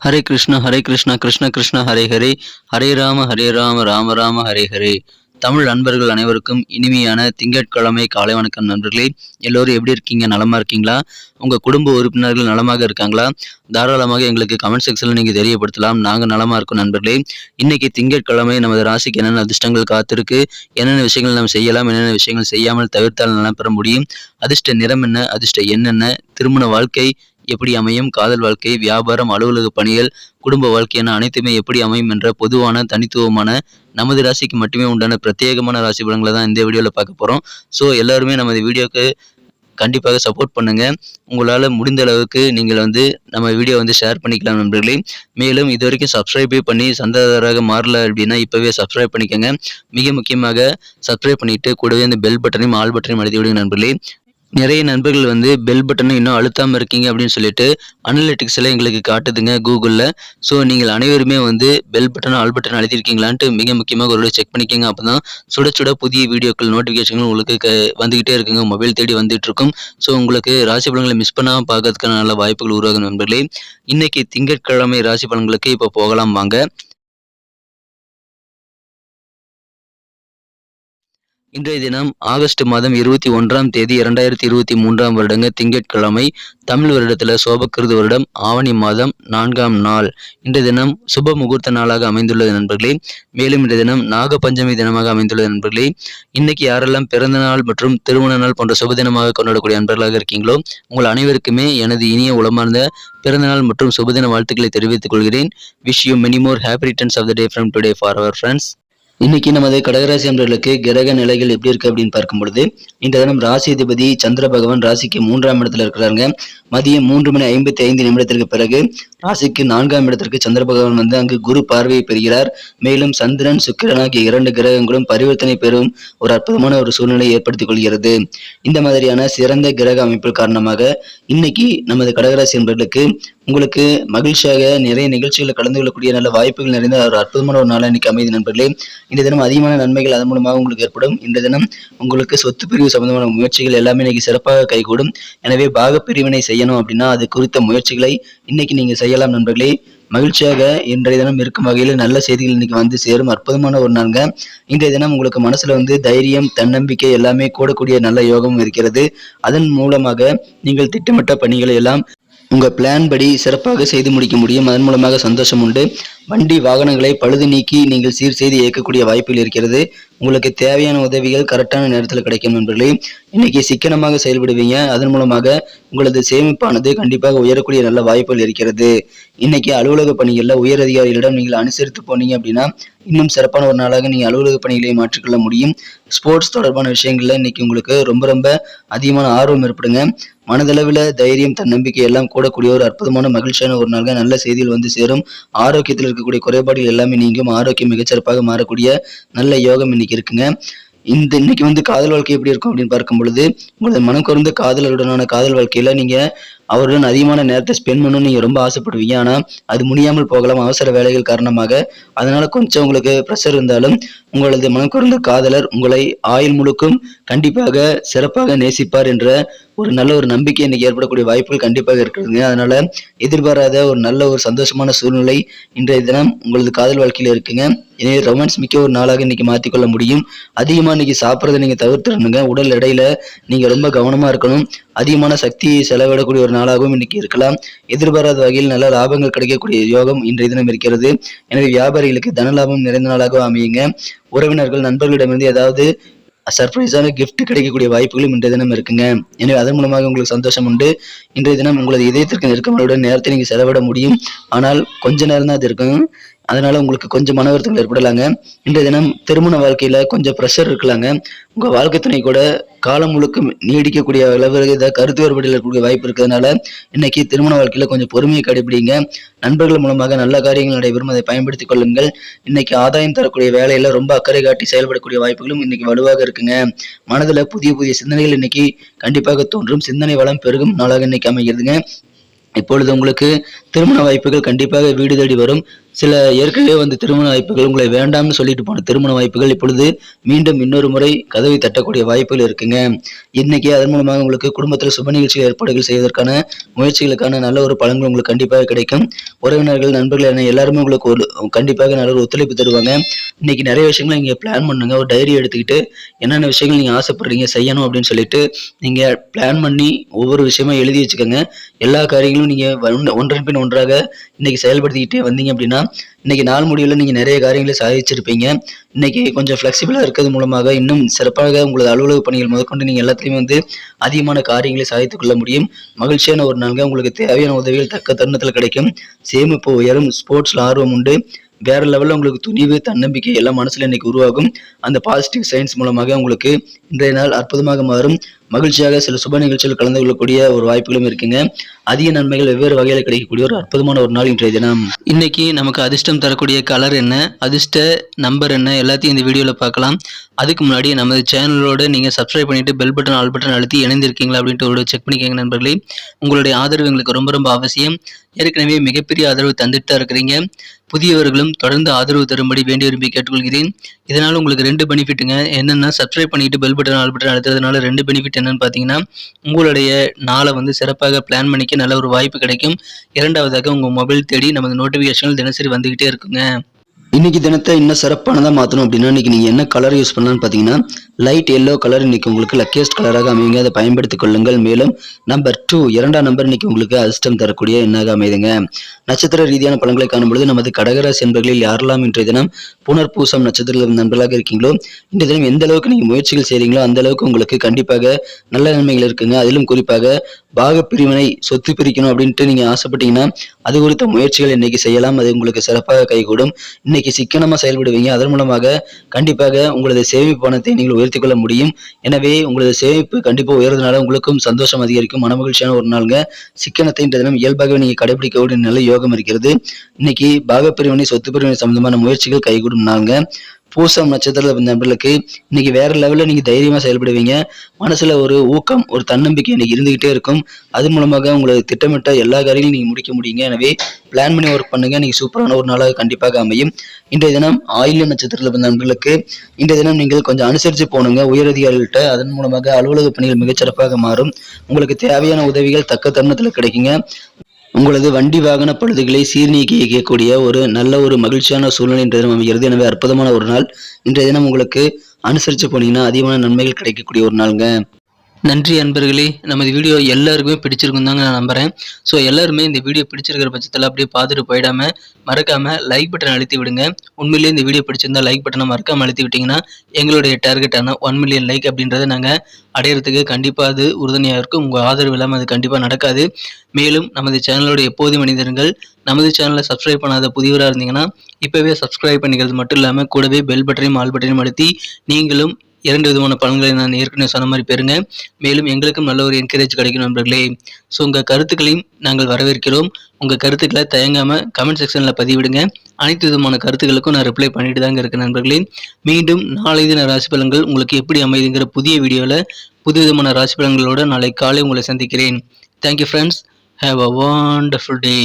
ஹரே கிருஷ்ணா கிருஷ்ண கிருஷ்ண ஹரே ஹரே, ஹரே ராம ராம ராம ஹரே ஹரே. தமிழ் நண்பர்கள் அனைவருக்கும் இனிமையான திங்கட்கிழமை காலை வணக்கம் நண்பர்களே. எல்லோரும் எப்படி இருக்கீங்க? நலமா இருக்கீங்களா? உங்க குடும்ப உறுப்பினர்கள் நலமாக இருக்காங்களா? தாராளமாக எங்களுக்கு கமெண்ட் செக்ஷன்ல நீங்க தெரியப்படுத்தலாம். நாங்க நலமா இருக்கோம் நண்பர்களே. இன்னைக்கு திங்கட்கிழமை நமது ராசிக்கு என்னென்ன அதிர்ஷ்டங்கள் காத்திருக்கு, என்னென்ன விஷயங்கள் நம்ம செய்யலாம், என்னென்ன விஷயங்கள் செய்யாமல் தவிர்த்தால் நலம் பெற முடியும், அதிர்ஷ்ட நிறம் என்ன, அதிர்ஷ்ட எண் என்ன, திருமண வாழ்க்கை எப்படி அமையும், காதல் வாழ்க்கை, வியாபாரம், அலுவலக பணிகள், குடும்ப வாழ்க்கை என அனைத்துமே எப்படி அமையும் என்ற பொதுவான தனித்துவமான நமது ராசிக்கு மட்டுமே உண்டான பிரத்யேகமான ராசி பலன்களை தான் இந்த வீடியோவில் பார்க்க போகிறோம். ஸோ எல்லாருமே நமது வீடியோக்கு கண்டிப்பாக சப்போர்ட் பண்ணுங்க. உங்களால் முடிந்த அளவுக்கு நீங்கள் நம்ம வீடியோ ஷேர் பண்ணிக்கலாம் நண்பர்களே. மேலும் இது வரைக்கும் சப்ஸ்கிரைபே பண்ணி சந்தாதாரராக மாறல அப்படின்னா இப்போவே சப்ஸ்கிரைப் பண்ணிக்கோங்க. மிக முக்கியமாக சப்ஸ்கிரைப் பண்ணிட்டு கூடவே இந்த பெல் பட்டனையும் ஆல் பட்டனையும் அழுத்தி விடுங்க நண்பர்களே. நிறைய நண்பர்கள் பெல் பட்டனை இன்னும் அழுத்தாமல் இருக்கீங்க அப்படின்னு சொல்லிட்டு அனலிட்டிக்ஸில் எங்களுக்கு காட்டுதுங்க கூகுளில். ஸோ நீங்கள் அனைவருமே பெல் பட்டன் ஆல் பட்டன் அழுத்திருக்கீங்களான்ட்டு மிக முக்கியமாக ஒரு செக் பண்ணிக்கோங்க. அப்போ தான் சுட சுட புதிய வீடியோக்கள் நோட்டிஃபிகேஷன்கள் உங்களுக்கு வந்துக்கிட்டே இருக்குங்க, மொபைல் தேடி வந்துட்டு இருக்கும். ஸோ உங்களுக்கு ராசி பலன்களை மிஸ் பண்ணாமல் பார்க்கறதுக்கான நல்ல வாய்ப்புகள் உருவாகும் நண்பர்களே. இன்னைக்கு திங்கட்கிழமை ராசி பலன்களுக்கு இப்போ போகலாம் வாங்க. இன்றைய தினம் ஆகஸ்ட் மாதம் 21ஆம் தேதி 2023ஆம் வருடங்க திங்கட்கிழமை. தமிழ் வருடத்தில் சோபக்கிருது வருடம் ஆவணி மாதம் 4ஆம் நாள். இன்றைய தினம் சுப முகூர்த்த நாளாக அமைந்துள்ளது நண்பர்களே. மேலும் இன்றைய தினம் நாகபஞ்சமி தினமாக அமைந்துள்ளது நண்பர்களே. இன்னைக்கு யாரெல்லாம் பிறந்த நாள் மற்றும் திருமண நாள் போன்ற சுப தினமாக கொண்டாடக்கூடிய நண்பர்களாக இருக்கீங்களோ உங்கள் அனைவருக்குமே எனது இனிய உளமார்ந்த பிறந்தநாள் மற்றும் சுபதின வாழ்த்துக்களை தெரிவித்துக் கொள்கிறேன். Wish you many more happy returns of the day from today for our friends. இன்னைக்கு நமது கடகராசி அன்பர்களுக்கு கிரக நிலைகள் எப்படி இருக்கு அப்படின்னு பார்க்கும் பொழுது இந்த தினம் ராசி அதிபதி சந்திர பகவான் ராசிக்கு 3ஆம் இடத்துல இருக்கிறாங்க. மதியம் 3:55 பிறகு ராசிக்கு 4ஆம் இடத்திற்கு சந்திர பகவான் அங்கு குரு பார்வையை பெறுகிறார். மேலும் சந்திரன் சுக்கிரன் ஆகிய 2 கிரகங்களும் பரிவர்த்தனை பெறும் ஒரு அற்புதமான ஒரு சூழ்நிலை ஏற்படுத்திக் கொள்கிறது. இந்த மாதிரியான சிறந்த கிரக அமைப்பு காரணமாக இன்னைக்கு நமது கடகராசி அன்பர்களுக்கு உங்களுக்கு மகிழ்ச்சியாக நிறைய நிகழ்ச்சிகளை கலந்து கொள்ளக்கூடிய நல்ல வாய்ப்புகள் நிறைந்த ஒரு அற்புதமான ஒரு நாள் இன்னைக்கு அமைதி நண்பர்களே. இந்த தினம் அதிகமான நன்மைகள் அதன் மூலமாக உங்களுக்கு ஏற்படும். இந்த தினம் உங்களுக்கு சொத்து பிரிவு சம்பந்தமான முயற்சிகள் எல்லாமே இன்னைக்கு சிறப்பாக கைகூடும். எனவே பாக பிரிவினை செய்யணும் அப்படின்னா அது குறித்த முயற்சிகளை இன்னைக்கு நீங்க செய்யலாம் நண்பர்களே. மகிழ்ச்சியாக இன்றைய தினம் இருக்கும் வகையில் நல்ல செய்திகள் இன்னைக்கு சேரும் அற்புதமான ஒரு நாளுங்க. இன்றைய தினம் உங்களுக்கு மனசுல தைரியம், தன்னம்பிக்கை எல்லாமே கூடக்கூடிய நல்ல யோகமும் இருக்கிறது. அதன் மூலமாக நீங்கள் திட்டமிட்ட பணிகளை எல்லாம் உங்க பிளான் படி சிறப்பாக செய்து முடிக்க முடியும். அதன் மூலமாக சந்தோஷம் உண்டு. வண்டி வாகனங்களை பழுது நீக்கி நீங்கள் சீர் செய்து இயக்கக்கூடிய வாய்ப்புகள் இருக்கிறது. உங்களுக்கு தேவையான உதவிகள் கரெக்டான நேரத்தில் கிடைக்கும் நண்பர்களே. இன்னைக்கு சிக்கனமாக செயல்படுவீங்க. அதன் மூலமாக உங்களது சேமிப்பானது கண்டிப்பாக உயரக்கூடிய நல்ல வாய்ப்புகள் இருக்கிறது. இன்னைக்கு அலுவலக பணிகளில் உயர் அதிகாரிகளிடம் நீங்கள் அனுசரித்து போனீங்க அப்படின்னா இன்னும் சிறப்பான ஒரு நாளாக நீங்கள் அலுவலக பணிகளை மாற்றிக்கொள்ள முடியும். ஸ்போர்ட்ஸ் தொடர்பான விஷயங்கள்ல இன்னைக்கு உங்களுக்கு ரொம்ப ரொம்ப அதிகமான ஆர்வம் ஏற்படுங்க. மனதளவில் தைரியம், தன்னம்பிக்கை எல்லாம் கூடக்கூடிய ஒரு அற்புதமான மகிழ்ச்சியான ஒரு நாளாக நல்ல செய்திகள் சேரும். ஆரோக்கியத்தில் இருக்கக்கூடிய குறைபாடுகள் எல்லாமே நீங்கும். ஆரோக்கியம் மிகச்சிறப்பாக மாறக்கூடிய நல்ல யோகம் இன்னைக்கு இருக்குங்க. இன்னைக்கு காதல் வாழ்க்கை எப்படி இருக்கும் அப்படின்னு பார்க்கும் பொழுது உங்களது மனம் குறைந்த காதலருடனான காதல் வாழ்க்கையில நீங்க அவருடன் அதிகமான நேரத்தை ஸ்பெண்ட் பண்ணணும்னு நீங்க ரொம்ப ஆசைப்படுவீங்க. ஆனா அது முடியாமல் போகலாம் அவசர வேலைகள் காரணமாக. அதனால கொஞ்சம் உங்களுக்கு ப்ரெஷர் இருந்தாலும் உங்களது மனம் குறைந்த காதலர் உங்களை ஆயுள் முழுக்கும் கண்டிப்பாக சிறப்பாக நேசிப்பார் என்ற ஒரு நல்ல ஒரு நம்பிக்கை இன்னைக்கு ஏற்படக்கூடிய வாய்ப்புகள் கண்டிப்பாக இருக்குதுங்க. அதனால எதிர்பாராத ஒரு நல்ல ஒரு சந்தோஷமான சூழ்நிலை இன்றைய தினம் உங்களது காதல் வாழ்க்கையில இருக்குங்க. எனவே ரொமான்ஸ் மிக்க ஒரு நாளாக இன்னைக்கு மாற்றிக்கொள்ள முடியும். அதிகமா இன்னைக்கு சாப்பிட்றதை நீங்க தவிர்த்துடணுங்க. உடல் எடையில நீங்க ரொம்ப கவனமா இருக்கணும். அதிகமான சக்தியை செலவிடக்கூடிய ஒரு நாளாகவும் இன்னைக்கு இருக்கலாம். எதிர்பாராத வகையில் நல்ல லாபங்கள் கிடைக்கக்கூடிய யோகம் இன்றைய தினம் இருக்கிறது. எனவே வியாபாரிகளுக்கு தன லாபம் நிறைந்த நாளாக அமையுங்க. உறவினர்கள், நண்பர்களிடமிருந்து ஏதாவது சர்ப்ரைஸான கிஃப்ட் கிடைக்கக்கூடிய வாய்ப்புகளும் இன்றைய தினம் இருக்குங்க. எனவே அதன் மூலமாக உங்களுக்கு சந்தோஷம் உண்டு. இன்றைய தினம் உங்களது இதயத்திற்கு நெருக்கமானவுடன் நேரத்தை நீங்க செலவிட முடியும். ஆனால் கொஞ்ச நேரம் தான் அது இருக்கும். அதனால உங்களுக்கு கொஞ்சம் மன வருத்தங்கள் ஏற்படலாங்க. இன்றைய தினம் திருமண வாழ்க்கையில கொஞ்சம் ப்ரெஷர் இருக்கலாங்க. உங்க வாழ்க்கை துணை கூட காலம் முழுக்க நீடிக்கக்கூடிய அளவு கருத்து வேறுபாடுகள் இருக்கக்கூடிய வாய்ப்பு இருக்கிறதுனால இன்னைக்கு திருமண வாழ்க்கையில கொஞ்சம் பொறுமையை கடைபிடிங்க. நண்பர்கள் மூலமாக நல்ல காரியங்கள் நடைபெறும், அதை பயன்படுத்திக் கொள்ளுங்கள். இன்னைக்கு ஆதாயம் தரக்கூடிய வேலையில ரொம்ப அக்கறை காட்டி செயல்படக்கூடிய வாய்ப்புகளும் இன்னைக்கு வலுவாக இருக்குங்க. மனதுல புதிய புதிய சிந்தனைகள் இன்னைக்கு கண்டிப்பாக தோன்றும். சிந்தனை வளம் பெருகும் நாளாக இன்னைக்கு அமைகிறதுங்க. இப்பொழுது உங்களுக்கு திருமண வாய்ப்புகள் கண்டிப்பாக வீடு தேடி வரும். சில ஏற்கனவே திருமண வாய்ப்புகள் உங்களை வேண்டாம்னு சொல்லிட்டு போன திருமண வாய்ப்புகள் இப்பொழுது மீண்டும் இன்னொரு முறை கதவை தட்டக்கூடிய வாய்ப்புகள் இருக்குங்க. இன்னைக்கு அதன் மூலமாக உங்களுக்கு குடும்பத்தில் சுப நிகழ்ச்சி ஏற்பாடுகள் செய்வதற்கான முயற்சிகளுக்கான நல்ல ஒரு பலன்கள் உங்களுக்கு கண்டிப்பாக கிடைக்கும். உறவினர்கள், நண்பர்கள் என எல்லாருமே உங்களுக்கு கண்டிப்பாக நல்ல ஒரு ஒத்துழைப்பு தருவாங்க. இன்னைக்கு நிறைய விஷயங்களை நீங்க பிளான் பண்ணுங்க. ஒரு டைரி எடுத்துக்கிட்டு என்னென்ன விஷயங்கள் நீங்க ஆசைப்படுறீங்க செய்யணும் அப்படின்னு சொல்லிட்டு நீங்க பிளான் பண்ணி ஒவ்வொரு விஷயமா எழுதி வச்சுக்கோங்க. எல்லா காரியங்களும் நீங்க ஒன்றன் பின் ஒன்றாக இன்னைக்கு செயல்படுத்திக்கிட்டே வந்தீங்க அப்படின்னா இன்னைக்கு நாள் முடிவில் நீங்க நிறைய காரியங்களை சாதிச்சிருப்பீங்க. இன்னைக்கு கொஞ்சம் ஃபிளெக்சிபிளா இருக்கிறது மூலமாக இன்னும் சிறப்பாக உங்களது அலுவலக பணிகள் முதற்கொண்டு நீங்க எல்லாத்துலயுமே அதிகமான காரியங்களை சாதித்துக் கொள்ள முடியும். மகிழ்ச்சியான ஒரு நாள்ங்க. உங்களுக்கு தேவையான உதவிகள் தக்க தருணத்தில் கிடைக்கும். சேமிப்பு உயரும். ஸ்போர்ட்ஸ்ல ஆர்வம் உண்டு. வேற லெவல்ல உங்களுக்கு துணிவு, தன்னம்பிக்கை எல்லாம் மனசுல இன்னைக்கு உருவாகும். அந்த பாசிட்டிவ் சைன்ஸ் மூலமாக உங்களுக்கு இன்றைய நாள் அற்புதமாக மாறும். மகிழ்ச்சியாக சில சுப நிகழ்ச்சிகள் கலந்து கொள்ளக்கூடிய ஒரு வாய்ப்புகளும் இருக்குங்க. அதிக நன்மைகள் வெவ்வேறு வகையில் கிடைக்கக்கூடிய ஒரு அற்புதமான ஒரு நாள் இன்றைய தினம். இன்னைக்கு நமக்கு அதிர்ஷ்டம் தரக்கூடிய கலர் என்ன, அதிர்ஷ்ட நம்பர் என்ன, எல்லாத்தையும் இந்த வீடியோல பார்க்கலாம். அதுக்கு முன்னாடி நமது சேனலோட நீங்க சப்ஸ்கிரைப் பண்ணிட்டு பெல் பட்டன், ஆல் பட்டன் அழுத்தி இணைந்திருக்கீங்களா அப்படின்ட்டு ஒரு செக் பண்ணிக்கோங்க நண்பர்களே. உங்களுடைய ஆதரவு எங்களுக்கு ரொம்ப ரொம்ப அவசியம். ஏற்கனவே மிகப்பெரிய ஆதரவு தந்துட்டு தான் இருக்கிறீங்க. புதியவர்களும் தொடர்ந்து ஆதரவு தரும்படி வேண்டி விரும்பி கேட்டுக்கொள்கிறேன். இதனால உங்களுக்கு 2 பெனிஃபிட்டுங்க. என்னன்னா, சப்ஸ்கிரைப் பண்ணிட்டு பெல் பட்டன், ஆல் பட்டன் அழுத்துறதுனால 2 பெனிஃபிட் என்னன்னு பார்த்தீங்கன்னா, உங்களுடைய நாளை சிறப்பாக பிளான் பண்ணிக்க நல்ல ஒரு வாய்ப்பு கிடைக்கும். இரண்டாவதாக உங்க மொபைல் தேடி நமது நோட்டிஃபிகேஷன்கள் தினசரி வந்துகிட்டே இருக்குங்க. இன்னைக்கு தினத்தை இன்னும் சிறப்பானதாக மாற்றணும் அப்படின்னா இன்னைக்கு நீங்கள் என்ன கலர் யூஸ் பண்ணலாம்னு பார்த்தீங்கன்னா லைட் எல்லோ கலர் இன்னைக்கு உங்களுக்கு லக்கியஸ்ட் கலராக அமையுங்க. அதை பயன்படுத்திக் கொள்ளுங்கள். மேலும் நம்பர் 2 2ஆம் நம்பர் இன்னைக்கு உங்களுக்கு அதிர்ஷ்டம் தரக்கூடிய எண்ணாக அமைதுங்க. நட்சத்திர ரீதியான பலன்களை காணும்பொழுது நமது கடகராசி என்பர்களில் யாரெல்லாம் இன்றைய தினம் புனர்பூசம் நட்சத்திர நண்பர்களாக இருக்கீங்களோ இன்றைய தினம் எந்த அளவுக்கு நீங்கள் முயற்சிகள் செய்றீங்களோ அந்த அளவுக்கு உங்களுக்கு கண்டிப்பாக நல்ல நன்மைகள் இருக்குங்க. அதிலும் குறிப்பாக பாக பிரிவினை, சொத்து பிரிக்கணும் அப்படின்ட்டு நீங்க ஆசைப்பட்டீங்கன்னா அது குறித்த முயற்சிகள் இன்னைக்கு செய்யலாம். அது உங்களுக்கு சிறப்பாக கைகூடும். இன்னைக்கு சிக்கனமா செயல்படுவீங்க. அதன் மூலமாக கண்டிப்பாக உங்களது சேமிப்பு பணத்தை நீங்கள் உயர்த்தி கொள்ள முடியும். எனவே உங்களது சேமிப்பு கண்டிப்பா உயர்றதுனால உங்களுக்கும் சந்தோஷம் அதிகரிக்கும். மனமகிழ்ச்சியான ஒரு நாளுங்க. சிக்கனத்தை இன்றைய தினம் இயல்பாகவே நீங்க கடைபிடிக்கக்கூடிய நல்ல யோகம் இருக்கிறது. இன்னைக்கு பாகப்பிரிவினை, சொத்து பிரிவினை சம்பந்தமான முயற்சிகள் கைகூடும் நாளுங்க. பூசம் நட்சத்திர நண்பர்களுக்கு இன்னைக்கு வேற லெவல்ல நீங்க தைரியமா செயல்படுவீங்க. மனசுல ஒரு ஊக்கம், ஒரு தன்னம்பிக்கை இன்னைக்கு இருந்துகிட்டே இருக்கும். அது மூலமாக உங்களுக்கு திட்டமிட்ட எல்லா காரியங்களும் நீங்க முடிக்க முடியுங்க. எனவே பிளான் பண்ணி ஒர்க் பண்ணுங்க. இன்னைக்கு சூப்பரான ஒரு நாளாக கண்டிப்பாக அமையும். இன்றைய தினம் ஆயில்ய நட்சத்திரத்தில் நண்பர்களுக்கு இன்றைய தினம் நீங்கள் கொஞ்சம் அனுசரித்து போனுங்க உயரதிகாரிகள்கிட்ட. அதன் மூலமாக அலுவலக பணிகள் மிகச்சிறப்பாக மாறும். உங்களுக்கு தேவையான உதவிகள் தக்க தருணத்தில் கிடைக்குங்க. உங்களது வண்டி வாகன பழுதுகளை சீர்நீக்கிக்கக்கூடிய ஒரு நல்ல ஒரு மகிழ்ச்சியான சூழ்நிலை இன்றைய தினம் அமைகிறது. எனவே அற்புதமான ஒரு நாள். இன்றைய தினம் உங்களுக்கு அனுசரித்து போனீங்கன்னா அதிகமான நன்மைகள் கிடைக்கக்கூடிய ஒரு நாளுங்க. நன்றி அன்பர்களே. நமது வீடியோ எல்லாருக்குமே பிடிச்சிருக்கும் தாங்க நான் நம்புறேன். ஸோ எல்லாருமே இந்த வீடியோ பிடிச்சிருக்கிற பட்சத்தில் அப்படியே பார்த்துட்டு போயிடாம மறக்காம லைக் பட்டன் அழுத்தி விடுங்க. உண்மையிலேயே இந்த வீடியோ பிடிச்சிருந்தா லைக் பட்டனை மறக்காம அழுத்தி விட்டீங்கன்னா எங்களுடைய டார்கெட்டான 1 மில்லியன் லைக் அப்படின்றத நாங்கள் அடையிறதுக்கு கண்டிப்பாக அது உறுதுணையாக இருக்கும். உங்கள் ஆதரவு இல்லாமல் அது கண்டிப்பாக நடக்காது. மேலும் நமது சேனலோட எப்போதும் மனிதர்கள் நமது சேனலை சப்ஸ்கிரைப் பண்ணாத புதியவராக இருந்தீங்கன்னா இப்போவே சப்ஸ்கிரைப் பண்ணிக்கிறது மட்டும் இல்லாமல் கூடவே பெல் பட்டனையும் ஆல் பட்டனையும் அழுத்தி நீங்களும் 2 விதமான பலன்களை நான் ஏற்கனவே சொன்ன மாதிரி பெறுங்க. மேலும் எங்களுக்கும் நல்ல ஒரு என்கரேஜ் கிடைக்கும் நண்பர்களே. ஸோ உங்கள் கருத்துக்களையும் நாங்கள் வரவேற்கிறோம். உங்கள் கருத்துக்களை தயங்காமல் கமெண்ட் செக்ஷனில் பதிவிடுங்க. அனைத்து விதமான கருத்துக்களுக்கும் நான் ரிப்ளை பண்ணிட்டு தாங்க இருக்கேன் நண்பர்களே. மீண்டும் நாளை தின ராசி பலன்கள் உங்களுக்கு எப்படி அமைதுங்கிற புதிய வீடியோவில் புது விதமான ராசி பலன்களோட நாளை காலை உங்களை சந்திக்கிறேன். Thank you friends. Have a wonderful day.